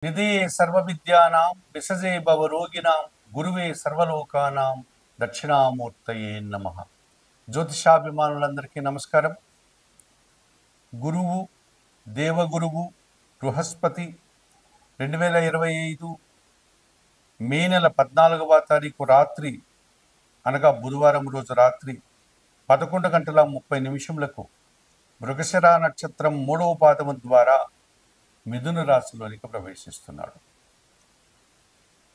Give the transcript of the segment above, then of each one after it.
నిధే సర్వవిద్యానాం విసజే భవరోగిణాం గురువే సర్వలోకానాం దక్షిణామూర్తయే నమః. జ్యోతిషాభిమానులందరికీ నమస్కారం. గురువు దేవగురువు బృహస్పతి 2025 మే నెల 14వ తారీఖు రాత్రి అనగా బుధవారం రోజు రాత్రి 11:30 మృగశిర నక్షత్రం 3వ పాదము ద్వారా మిథున రాశిలోనికి ప్రవేశిస్తున్నాడు.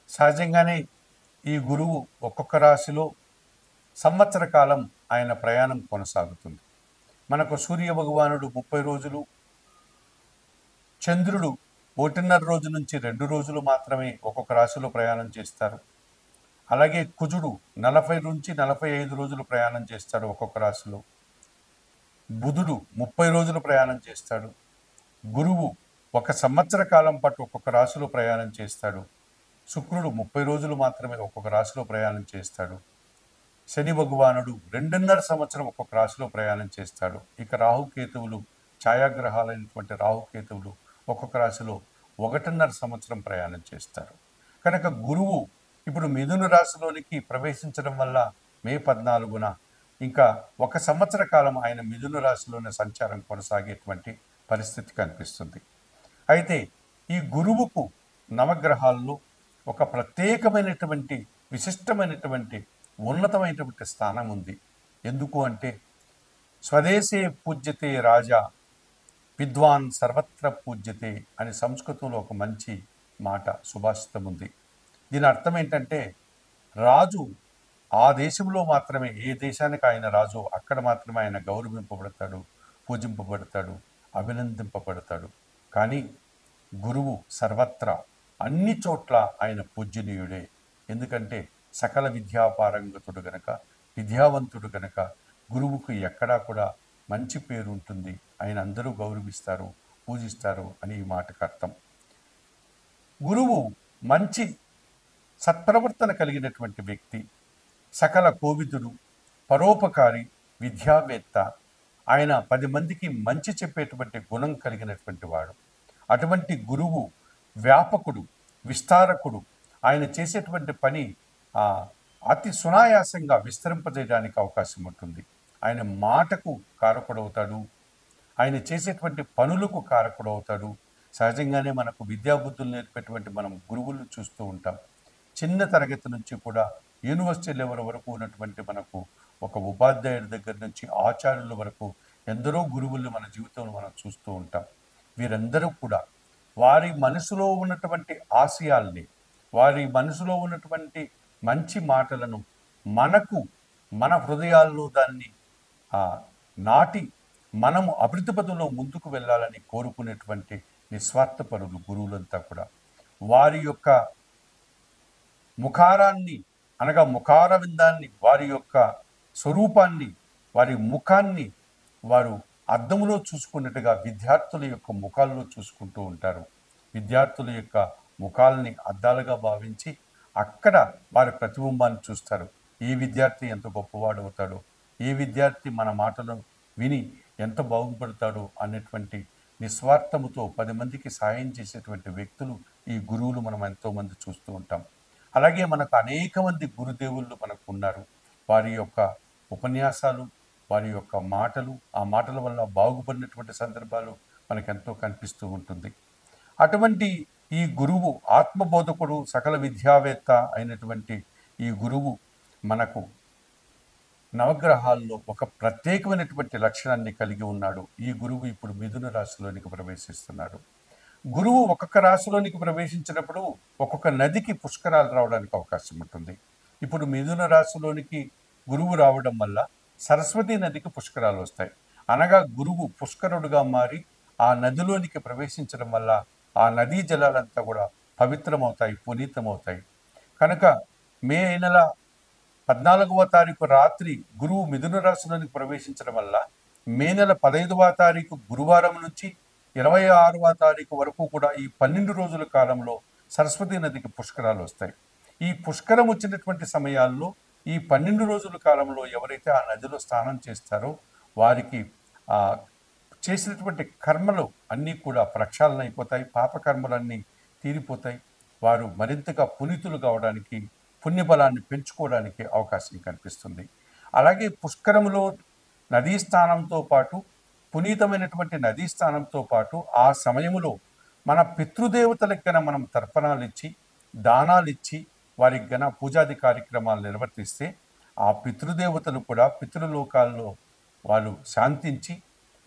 సహజంగానే ఈ గురువు ఒక్కొక్క రాశిలో సంవత్సర కాలం ఆయన ప్రయాణం కొనసాగుతుంది. మనకు సూర్య భగవానుడు 30 రోజులు, చంద్రుడు 1.5 రోజు నుంచి 2 రోజులు మాత్రమే ఒక్కొక్క రాశిలో ప్రయాణం చేస్తారు. అలాగే కుజుడు 40 నుంచి 45 రోజులు ప్రయాణం చేస్తాడు ఒక్కొక్క రాశిలో. బుధుడు 30 రోజులు ప్రయాణం చేస్తాడు. గురువు 1 సంవత్సర కాలం పాటు ఒక్కొక్క రాశిలో ప్రయాణం చేస్తాడు. శుక్రుడు 30 రోజులు మాత్రమే ఒక్కొక్క రాశిలో ప్రయాణం చేస్తాడు. శని భగవానుడు 2.5 సంవత్సరం ఒక్కొక్క రాశిలో ప్రయాణం చేస్తాడు. ఇక రాహుకేతువులు, ఛాయాగ్రహాలైనటువంటి రాహుకేతువులు ఒక్కొక్క రాశిలో 1.5 సంవత్సరం ప్రయాణం చేస్తారు. కనుక గురువు ఇప్పుడు మిథున రాశిలోనికి ప్రవేశించడం వల్ల మే 14న ఇంకా 1 సంవత్సర కాలం ఆయన మిథున రాశిలోనే సంచారం కొనసాగేటువంటి పరిస్థితి కనిపిస్తుంది. అయితే ఈ గురువుకు నవగ్రహాల్లో ఒక ప్రత్యేకమైనటువంటి విశిష్టమైనటువంటి ఉన్నతమైనటువంటి స్థానం ఉంది. ఎందుకు అంటే స్వదేశే పూజ్యతే రాజా విద్వాన్ సర్వత్ర పూజ్యతే అని సంస్కృతంలో ఒక మంచి మాట సుభాషితం ఉంది. దీని అర్థం ఏంటంటే రాజు ఆ దేశంలో మాత్రమే, ఏ దేశానికి ఆయన రాజు అక్కడ మాత్రమే ఆయన గౌరవింపబడతాడు, పూజింపబడతాడు, అభినందింపబడతాడు. కానీ గురువు సర్వత్రా అన్ని చోట్ల ఆయన పూజనీయుడే. ఎందుకంటే సకల విద్యాపారంగతుడు గనక, విద్యావంతుడు గనక గురువుకు ఎక్కడా కూడా మంచి పేరు ఉంటుంది. ఆయన అందరూ గౌరవిస్తారు, పూజిస్తారు అని ఈ మాటకు అర్థం. గురువు మంచి సత్ప్రవర్తన కలిగినటువంటి వ్యక్తి, సకల కోవిదుడు, పరోపకారి, విద్యావేత్త. ఆయన 10 మందికి మంచి చెప్పేటువంటి గుణం కలిగినటువంటి వాడు. అటువంటి గురువు వ్యాపకుడు, విస్తారకుడు. ఆయన చేసేటువంటి పని అతి సునాయాసంగా విస్తరింపజేయడానికి అవకాశం ఉంటుంది. ఆయన మాటకు కారకుడవుతాడు, ఆయన చేసేటువంటి పనులకు కారకుడవుతాడు. సహజంగానే మనకు విద్యాబుద్ధులు నేర్పేటువంటి మనం గురువులను చూస్తూ ఉంటాం. చిన్న తరగతి నుంచి కూడా యూనివర్సిటీ లెవెల్ వరకు ఉన్నటువంటి మనకు ఒక ఉపాధ్యాయుడి దగ్గర నుంచి ఆచార్యుల వరకు ఎందరో గురువుల్ని మన జీవితంలో మనం చూస్తూ ఉంటాం. వీరందరూ కూడా వారి మనసులో ఉన్నటువంటి ఆశయాల్ని, వారి మనసులో ఉన్నటువంటి మంచి మాటలను మనకు మన హృదయాల్లో దాన్ని నాటి మనము అభివృద్ధి పదంలో ముందుకు వెళ్ళాలని కోరుకునేటువంటి నిస్వార్థపరులు గురువులంతా కూడా. వారి యొక్క ముఖారాన్ని అనగా ముఖారవిందాన్ని, వారి యొక్క స్వరూపాన్ని, వారి ముఖాన్ని వారు అద్దంలో చూసుకున్నట్టుగా విద్యార్థుల యొక్క ముఖాల్లో చూసుకుంటూ ఉంటారు. విద్యార్థుల యొక్క ముఖాలని అద్దాలుగా భావించి అక్కడ వారి ప్రతిబింబాన్ని చూస్తారు. ఏ విద్యార్థి ఎంత గొప్పవాడు అవుతాడో, ఏ విద్యార్థి మన మాటలను విని ఎంత బాగుపడతాడో అనేటువంటి నిస్వార్థముతో 10 మందికి సాయం చేసేటువంటి వ్యక్తులు ఈ గురువులు మనం ఎంతోమంది చూస్తూ ఉంటాం. అలాగే మనకు అనేక మంది గురుదేవుళ్ళు మనకు ఉన్నారు. వారి యొక్క ఉపన్యాసాలు, వారి యొక్క మాటలు, ఆ మాటల వల్ల బాగుపడినటువంటి సందర్భాలు మనకెంతో కనిపిస్తూ ఉంటుంది. అటువంటి ఈ గురువు ఆత్మబోధకుడు, సకల విద్యావేత్త అయినటువంటి ఈ గురువు మనకు నవగ్రహాల్లో ఒక ప్రత్యేకమైనటువంటి లక్షణాన్ని కలిగి ఉన్నాడు. ఈ గురువు ఇప్పుడు మిథున రాశిలోనికి ప్రవేశిస్తున్నాడు. గురువు ఒక్కొక్క రాశిలోనికి ప్రవేశించినప్పుడు ఒక్కొక్క నదికి పుష్కరాలు రావడానికి అవకాశం ఉంటుంది. ఇప్పుడు మిథున రాశిలోనికి గురువు రావడం వల్ల సరస్వతి నదికి పుష్కరాలు వస్తాయి. అనగా గురువు పుష్కరుడుగా మారి ఆ నదిలోనికి ప్రవేశించడం వల్ల ఆ నదీ జలాలంతా కూడా పవిత్రమవుతాయి, పునీతమవుతాయి. కనుక మే నెల 14వ తారీఖు రాత్రి గురువు మిథున రాశిలోనికి ప్రవేశించడం వల్ల మే నెల 15వ తారీఖు గురువారం నుంచి 26వ తారీఖు వరకు కూడా ఈ 12 రోజుల కాలంలో సరస్వతి నదికి పుష్కరాలు వస్తాయి. ఈ పుష్కరం వచ్చినటువంటి సమయాల్లో ఈ 12 రోజుల కాలంలో ఎవరైతే ఆ నదిలో స్నానం చేస్తారో వారికి చేసినటువంటి కర్మలు అన్నీ కూడా ప్రక్షాళన అయిపోతాయి. పాపకర్మలన్నీ తీరిపోతాయి. వారు మరింతగా పునీతులు కావడానికి, పుణ్యబలాన్ని పెంచుకోవడానికి అవకాశం కనిపిస్తుంది. అలాగే పుష్కరములో నదీ స్నానంతో పాటు, పునీతమైనటువంటి నదీ స్నానంతో పాటు ఆ సమయములో మన పితృదేవతలకు గన మనం తర్పణాలిచ్చి, దానాలిచ్చి, వారికి గన పూజాది కార్యక్రమాలు నిర్వర్తిస్తే ఆ పితృదేవతలు కూడా పితృలోకాల్లో వాళ్ళు శాంతించి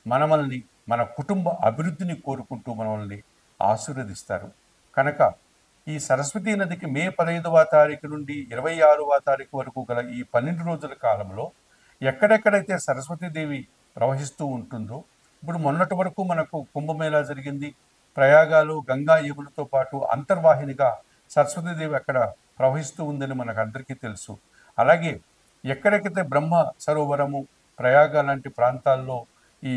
మనల్ని, మన కుటుంబ అభివృద్ధిని కోరుకుంటూ మనల్ని ఆశీర్వదిస్తారు. కనుక ఈ సరస్వతీ నదికి మే 15వ తారీఖు నుండి 26వ తారీఖు వరకు గల ఈ 12 రోజుల కాలంలో ఎక్కడెక్కడైతే సరస్వతీదేవి ప్రవహిస్తూ ఉంటుందో, ఇప్పుడు మొన్నటి వరకు మనకు కుంభమేళా జరిగింది. ప్రయాగాలు గంగా యములతో పాటు అంతర్వాహినిగా సరస్వతీదేవి అక్కడ ప్రవహిస్తూ ఉందని మనకు అందరికీ తెలుసు. అలాగే ఎక్కడెక్కడైతే బ్రహ్మ సరోవరము, ప్రయాగ లాంటి ప్రాంతాల్లో, ఈ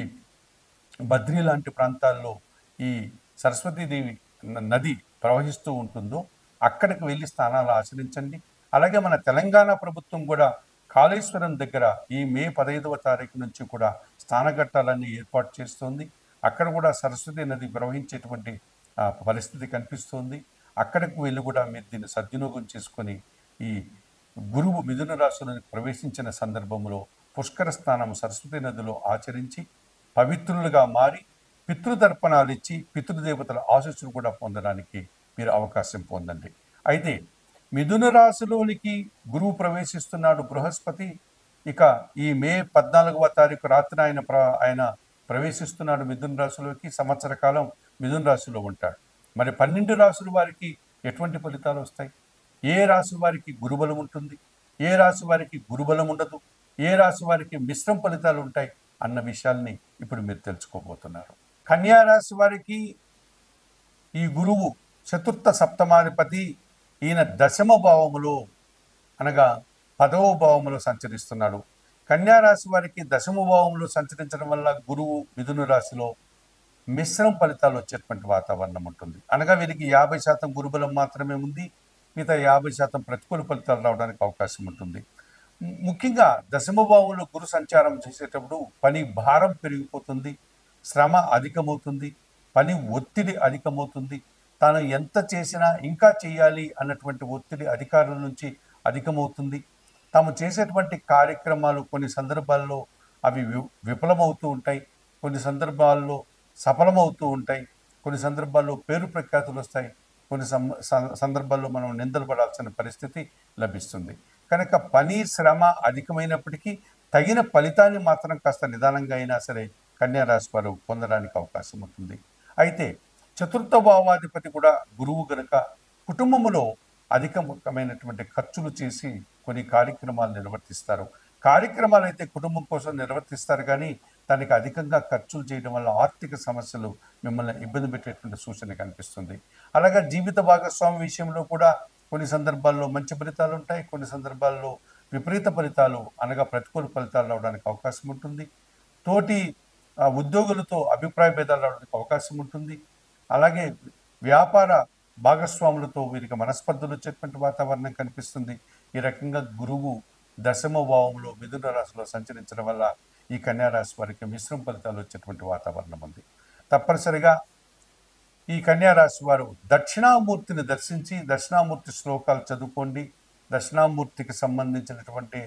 బద్రీ లాంటి ప్రాంతాల్లో ఈ సరస్వతీదేవి నది ప్రవహిస్తూ ఉంటుందో అక్కడికి వెళ్ళి స్నానాలు ఆచరించండి. అలాగే మన తెలంగాణ ప్రభుత్వం కూడా కాళేశ్వరం దగ్గర ఈ మే 15వ తారీఖు నుంచి కూడా స్నానఘట్టాలన్నీ ఏర్పాటు చేస్తోంది. అక్కడ కూడా సరస్వతీ నది ప్రవహించేటువంటి పరిస్థితి కనిపిస్తోంది. అక్కడికి వెళ్ళి కూడా మీరు దీన్ని సద్వినియోగం చేసుకొని ఈ గురువు మిథున రాశిలోకి ప్రవేశించిన సందర్భంలో పుష్కర స్నానం సరస్వతీ నదిలో ఆచరించి పవిత్రులుగా మారి పితృతర్పణాలు ఇచ్చి పితృదేవతల ఆశీస్సులు కూడా పొందడానికి మీరు అవకాశం పొందండి. అయితే మిథున రాశిలోనికి గురువు ప్రవేశిస్తున్నాడు బృహస్పతి. ఇక ఈ మే 14వ తారీఖు రాత్రి ఆయన ప్రవేశిస్తున్నాడు మిథున రాశిలోకి. సంవత్సర కాలం మిథున రాశిలో ఉంటాడు. మరి 12 రాశుల వారికి ఎటువంటి ఫలితాలు వస్తాయి? ఏ రాశి వారికి గురుబలం ఉంటుంది, ఏ రాశి వారికి గురుబలం ఉండదు, ఏ రాశి వారికి మిశ్రమ ఫలితాలు ఉంటాయి అన్న విషయాల్ని ఇప్పుడు మీరు తెలుసుకోబోతున్నారు. కన్యా రాశి వారికి ఈ గురువు చతుర్థ సప్తమాధిపతి. ఈయన దశమ భావములో అనగా 10వ భావములో సంచరిస్తున్నాడు. కన్యా రాశి వారికి దశమ భావంలో సంచరించడం వల్ల గురువు మిథున రాశిలో మిశ్రమ ఫలితాలు వచ్చేటువంటి వాతావరణం ఉంటుంది. అనగా వీరికి 50% గురుబలం మాత్రమే ఉంది, మిగతా 50% ప్రతికూల ఫలితాలు రావడానికి అవకాశం ఉంటుంది. ముఖ్యంగా దశమ భావంలో గురు సంచారం చేసేటప్పుడు పని భారం పెరిగిపోతుంది, శ్రమ అధికమవుతుంది, పని ఒత్తిడి అధికమవుతుంది. తాను ఎంత చేసినా ఇంకా చేయాలి అన్నటువంటి ఒత్తిడి అధికారుల నుంచి అధికమవుతుంది. తాము చేసేటువంటి కార్యక్రమాలు కొన్ని సందర్భాల్లో అవి విఫలమవుతూ ఉంటాయి, కొన్ని సందర్భాల్లో సఫలమవుతూ ఉంటాయి, కొన్ని సందర్భాల్లో పేరు ప్రఖ్యాతులు వస్తాయి, కొన్ని సందర్భాల్లో మనం నిందలు పడాల్సిన పరిస్థితి లభిస్తుంది. కనుక పని శ్రమ అధికమైనప్పటికీ తగిన ఫలితాన్ని మాత్రం కాస్త నిదానంగా అయినా సరే కన్యా రాశి వారు పొందడానికి అవకాశం ఉంటుంది. అయితే చతుర్థ భావాధిపతి కూడా గురువు గనుక కుటుంబములో అధికమైనటువంటి ఖర్చులు చేసి కొన్ని కార్యక్రమాలు నిర్వర్తిస్తారు. కార్యక్రమాలు అయితే కుటుంబం కోసం నిర్వర్తిస్తారు, కానీ దానికి అధికంగా ఖర్చులు చేయడం వల్ల ఆర్థిక సమస్యలు మిమ్మల్ని ఇబ్బంది పెట్టేటువంటి సూచన కనిపిస్తుంది. అలాగే జీవిత భాగస్వామి విషయంలో కూడా కొన్ని సందర్భాల్లో మంచి ఫలితాలు ఉంటాయి, కొన్ని సందర్భాల్లో విపరీత ఫలితాలు అనగా ప్రతికూల ఫలితాలు రావడానికి అవకాశం ఉంటుంది. తోటి ఉద్యోగులతో అభిప్రాయ భేదాలు రావడానికి అవకాశం ఉంటుంది. అలాగే వ్యాపార భాగస్వాములతో వీరికి మనస్పర్ధలు వచ్చేటువంటి వాతావరణం కనిపిస్తుంది. ఈ రకంగా గురువు దశమ భావంలో మిథున రాశిలో సంచరించడం వల్ల ఈ కన్యా రాశి వారికి మిశ్రమ ఫలితాలు వచ్చేటువంటి వాతావరణం ఉంది. తప్పనిసరిగా ఈ కన్యా రాశి వారు దక్షిణామూర్తిని దర్శించి దక్షిణామూర్తి శ్లోకాలు చదువుకోండి. దక్షిణామూర్తికి సంబంధించినటువంటి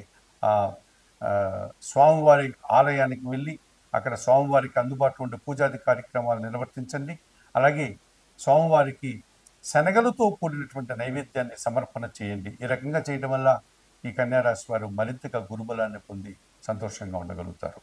స్వామివారి ఆలయానికి వెళ్ళి అక్కడ స్వామివారికి అందుబాటులో ఉండే పూజాది కార్యక్రమాలు నిర్వర్తించండి. అలాగే స్వామివారికి శనగలతో కూడినటువంటి నైవేద్యాన్ని సమర్పణ చేయండి. ఈ రకంగా చేయడం వల్ల ఈ కన్యా రాశి వారు మరింతగా గురుబలాన్ని పొంది సంతోషంగా ఉండగలుగుతారు.